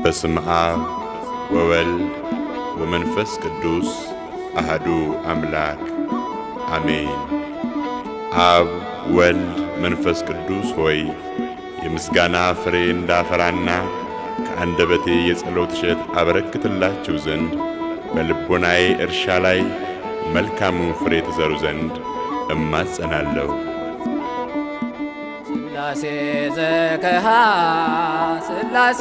በስመ አብ ወወልድ ወመንፈስ ቅዱስ አሐዱ አምላክ አሜን። አብ ወልድ መንፈስ ቅዱስ ሆይ የምስጋና ፍሬ እንዳፈራና ከአንደበቴ የጸሎት እሸት አበረክትላችሁ ዘንድ በልቦናዬ እርሻ ላይ መልካሙን ፍሬ ትዘሩ ዘንድ እማጸናለሁ። ሥላሴ ዘከሃ ሥላሴ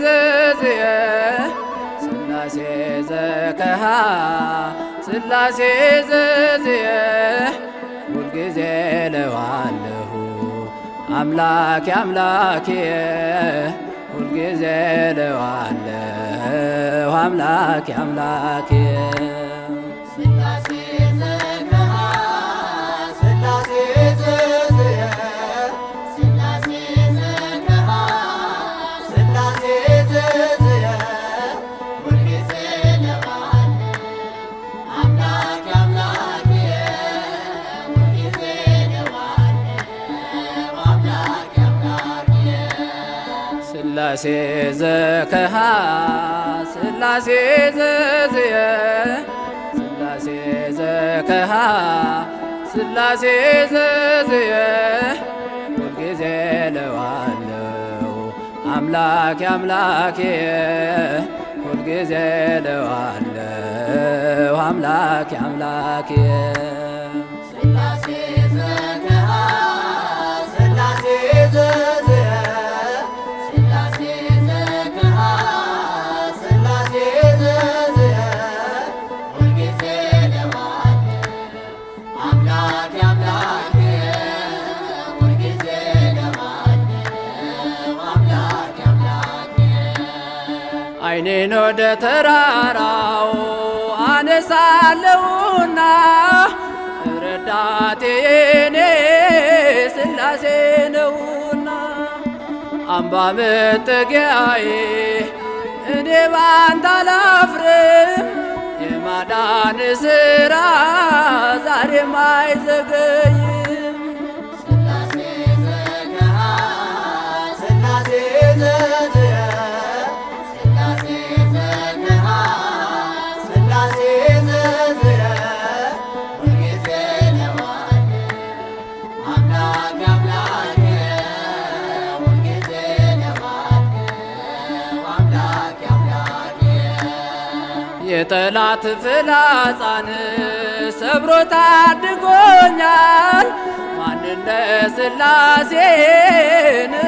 ዘዝየ ሥላሴ ዘከሃ ሥላሴ ዘዝየ ሁልጊዜ እለዋለሁ አምላኬ አምላኬ ሁልጊዜ እለዋለሁ አምላኬ አምላኬ። ሥላሴ ዘከሃ ሥላሴ ዘዝየ ሥላሴ ዘከሃ ሥላሴ ዘዝየ ሁልጊዜ እለዋለሁ አምላኬ አምላኬ ሁልጊዜ እለዋለሁ አምላኬ አምላኬ። ዓይኔን ወደ ተራራው አነሳለሁና ረዳቴ የኔ ሥላሴ ነውና አምባ መጠጊያዬ እኔ ባንተ አላፍርም። የማዳን ሥራ ዛሬም አይዘገይም። የጠላት ፍላጻን ሰብሮ ታድጎኛል። ማንነ ሥላሴን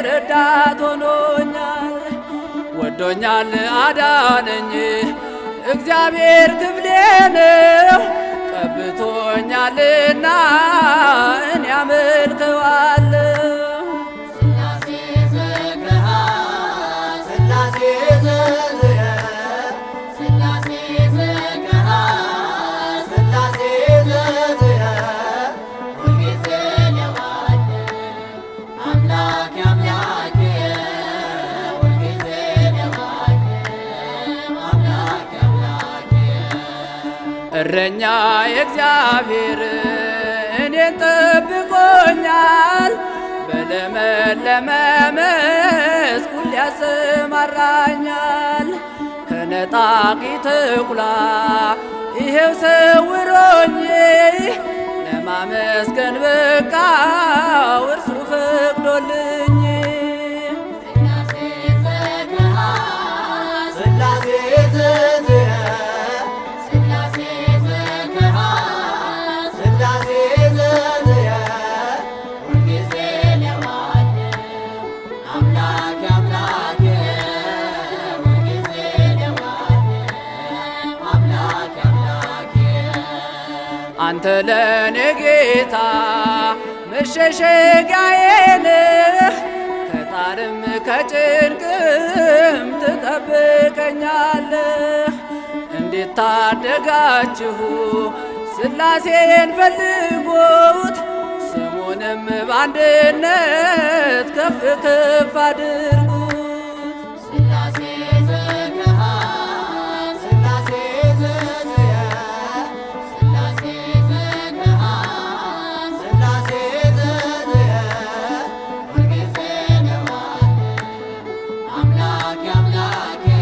ረዳት ሆኖኛል። ወዶኛል አዳነኝ እግዚአብሔር ክፍሌ ነው። ቀብቶኛልና እኔ አመልከዋለሁ። እረኛ የእግዚአብሔር እኔን ጠብቆኛል። በለመለመ መስክ ሁሉ ያሰማራኛል። ከነጣቂ ተኩላ ይሄው ሰውሮኝ ለማመስገን በቃው እርሱ ፈቅዶልኝ። አንተ ለኔ ጌታ መሸሸጊያዬ ነህ። ከጣርም ከጭንቅም ትጠብቀኛለህ። እንዴት ታደጋችሁ ሥላሴን ፈልጉት። ስሙንም በአንድነት ከፍ ከፍ አድርጉት። አምላኬ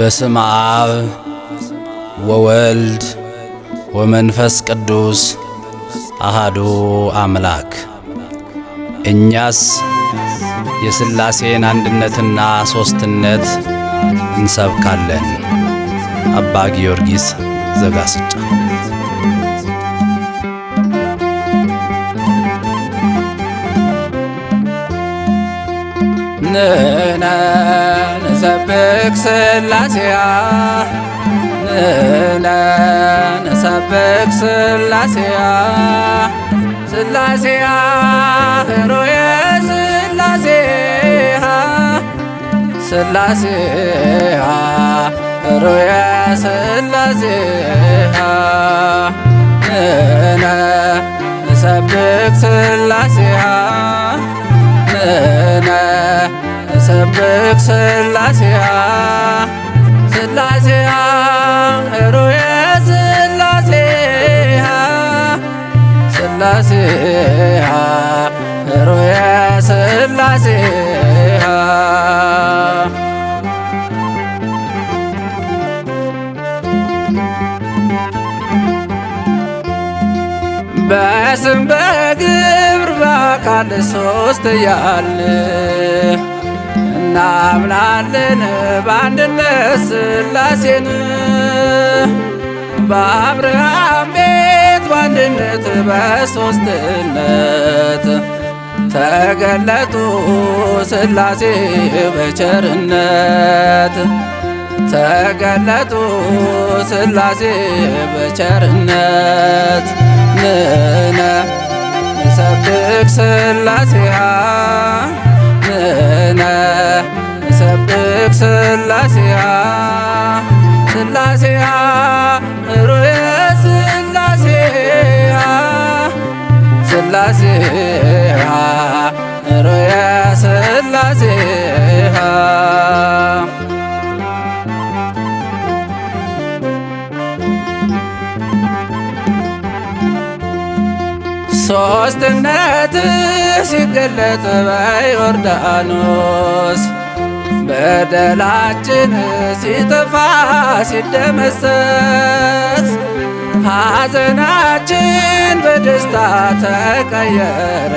በስመ አብ ወወልድ ወመንፈስ ቅዱስ አሃዱ አምላክ። እኛስ የሥላሴን አንድነትና ሦስትነት እንሰብካለን። አባ ጊዮርጊስ ዘጋስጫ። ንሕነ ንሰብክ ሥላሴያ ንሕነ ንሰብክ ሥላሴያ ሥላሴያ ኅሩየ ሥላሴያ ሥላሴያ ኅሩየ ሥላሴያ ንሕነ ንሰብክ ሥላሴያ ንሕነ ንሰብክ ሥላሴያ ሥላሴያ ኅሩየ ሥላሴያ ሥላሴያ ኅሩየ ሥላሴያ በስም በግብር በአካል ሦስት እያልን እናምናለን በአንድነት ሥላሴን። በአብርሃም ቤት በአንድነት በሦስትነት ተገለጡ ሥላሴ በቸርነት ተገለጡ ሥላሴ በቸርነት ንሕነ ንሰብክ ሥላሴያ ንሕነ ንሰብክ ሥላሴያ ሥላሴያ ኅሩየ ሥላሴያ ሥላሴያ ኅሩየ ሥላሴያ ሦስትነት ሲገለጥ በዮርዳኖስ በደላችን ሲጠፋ ሲደመሰስ ሐዘናችን በደስታ ተቀየረ።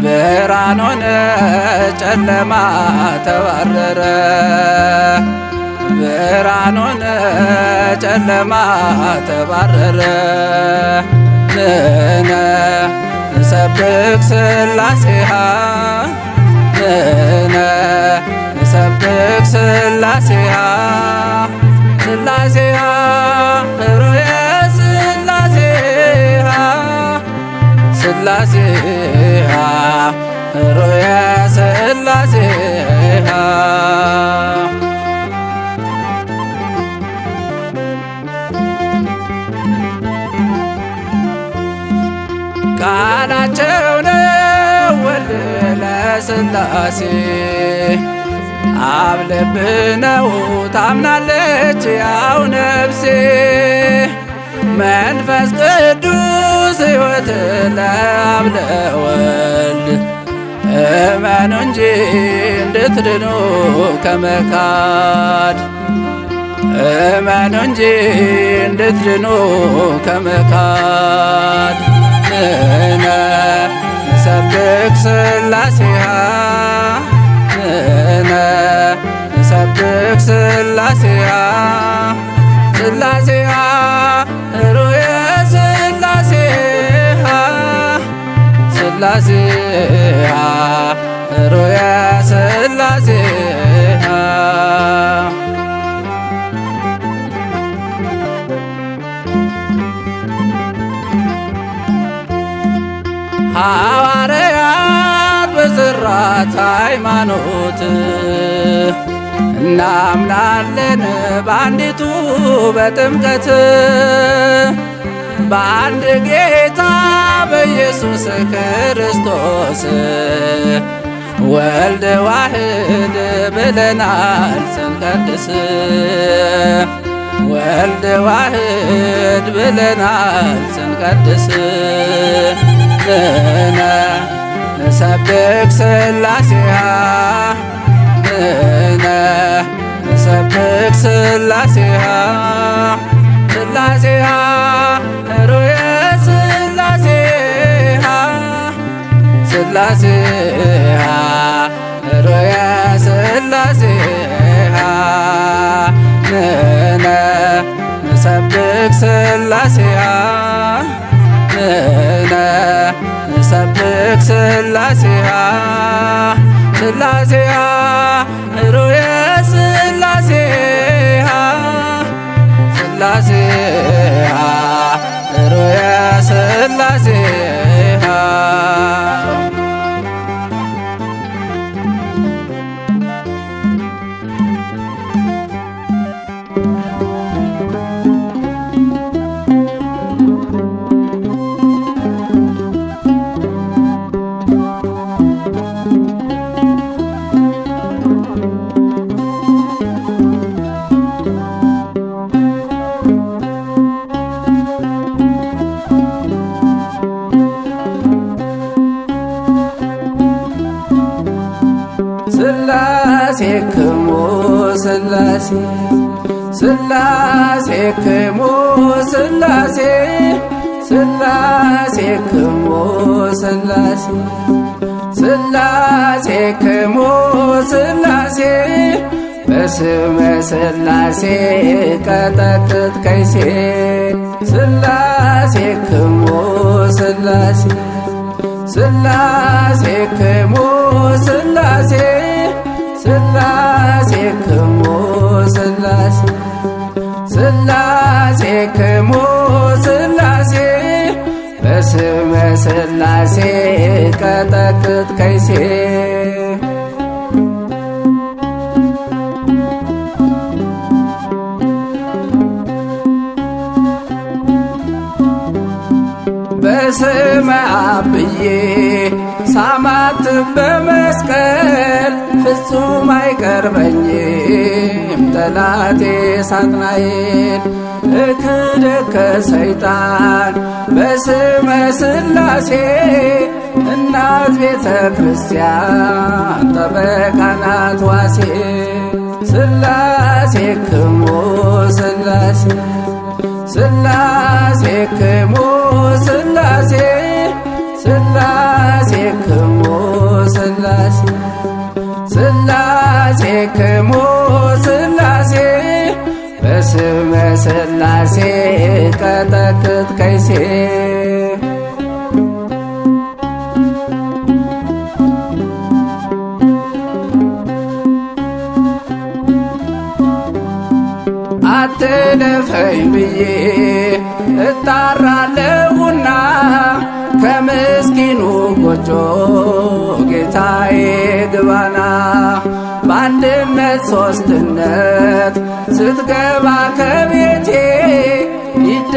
ብርሃን ሆነ ጨለማ ተባረረ። ብርሃን ሆነ ጨለማ ተባረረ። ንሕነ ንሰብክ ሥላሴያ ንሕነ ንሰብክ ሥላሴያ ሥላሴያ ኅሩየ ሥላሴያ ሥላሴያ ኅሩየ ሥላሴያ ቃላቸው ነው ወልድ ለሥላሴ አብ ልብ ነው ታምናለች ያው ነፍሴ መንፈስ ቅዱስ ሕይወት ለአብ ለወልድ እመኑ እንጂ እንድትድኑ ከመካድ እመኑ እንጂ እንድትድኑ ከመካድ ንሕነ ንሰብክ ሥላሴያ ንሕነ ንሰብክ ሥላሴያ ሥላሴያ ኅሩየ ሥላሴያ ሥላሴያ ኅሩየ ሥላሴያ ሐዋርያት በዘራት ሃይማኖት እናምናለን በአንዲቱ በጥምቀት በአንድ ጌታ በኢየሱስ ክርስቶስ ወልድ ዋሕድ ብለናል ስንቀድስ ወልድ ዋሕድ ብለናል ስንቀድስ ንሕነ ንሰብክ ሥላሴያ ንሕነ ስላሴሃ ስላሴሃ ሩየ ስላሴሃ ስላሴሃ ሩየ ስላሴሃ ንሕነ ንሰብክ ስላሴሃ ንሕነ ንሰብክ ስላሴሃ ስላሴሃ ሩየ ስላሴሃ ስላሴሃ ሩየ ስላሴሃ ስላሴክሙ ስላሴ ስላሴክሙ ስላሴ ስላሴክሙ ስላሴ ስላሴክሙ ስላሴ በስመ ስላሴ ቀጠቅጥ ከይሴ ስላሴክሙ ስላሴ ስላሴክሙ ስላሴ ስላሴክሙ ስላሴ ስላሴክሙ ስላሴ በስመ ስላሴ ቀጠቅጥ ከይሴ በስመ አብ ብዬ ሳማትብ በመስቀል ፍጹም አይቀርበኝም ጠላቴ ሳጥናኤል እክደከ ሰይጣን በስመ ስላሴ እናት ቤተ ክርስቲያን ጠበቃ ናት ዋሴ ስላሴክሙ ስላሴ ስላሴክሙ ስላሴ ስላሴክሙ ስላሴ ስላሴክሙ ስላሴ በስመ ስላሴ ቀጠቅጥ ከይሴ አትለፈኝ ብዬ እጣራለሁና ከምስኪኑ ጎጆ ጌታዬ ግባና በአንድነት ሶስትነት ስትገባ ከቤቴ ይደረግልኛል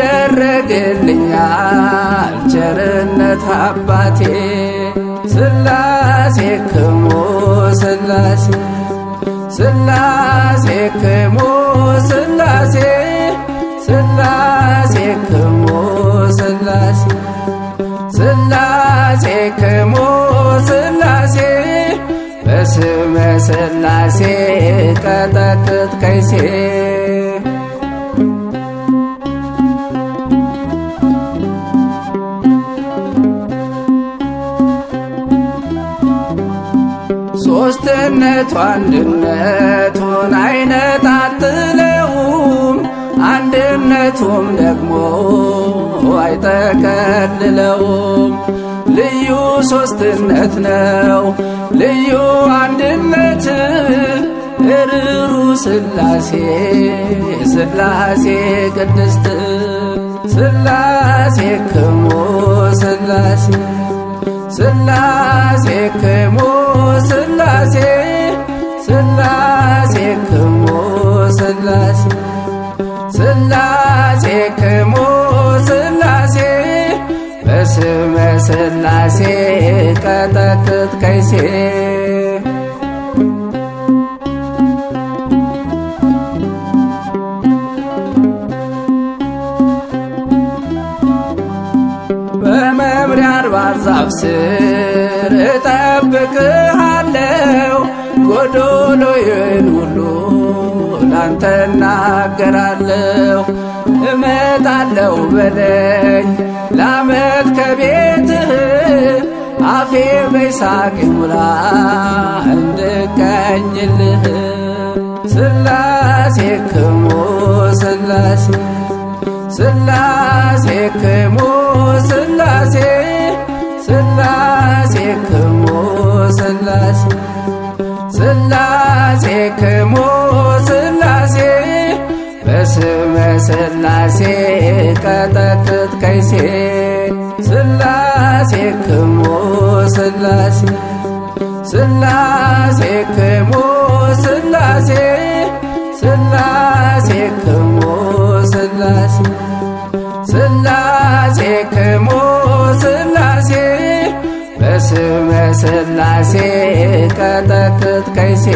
ቸርነት አባቴ ስላሴክሙ ስላሴ ስላሴክሙ ስላሴ ስላሴክሙ ስላሴ ስላሴክሙ ስላሴ በስመ ስላሴ ቀጠቅጥ ከይሴ ሶስትነቱ አንድነቱን አይነጣጥለውም አንድነቱም ደግሞ አይጠቀልለውም ልዩ ሶስትነት ነው ልዩ አንድነት እርሩ ስላሴ ስላሴ ቅድስት ስላሴክሙ ስላሴ ስላሴክሙ ስላሴ ስላሴክሙ ስላሴ ስላሴክሙ ስላሴ በስመ ስላሴ ቀጠቅጥ ከይሴ በመምሪያ አድባር ዛፍ ስር እጠብቅሃለሁ ጎዶሎዬን ሁሉ ላንተ ትናገራለሁ። እመጣለሁ በለኝ ላመት ከቤትህ አፌ በይሳቅ ይሙላ እንድቀኝልህ። ስላሴክሙ ስላሴ ስላሴክሙ ስላሴ ስላሴክሙ ስላሴ ስላሴክሙ ስላሴ በስመ ስላሴ ቀጠቅጥ ከይሴ። ስላሴክሙ ስላሴ ስላሴክሙ ስላሴ ስላሴክሙ ስላሴ ስላሴክሙ ስላሴ በስመ ስላሴ ቀጠቅጥ ከይሴ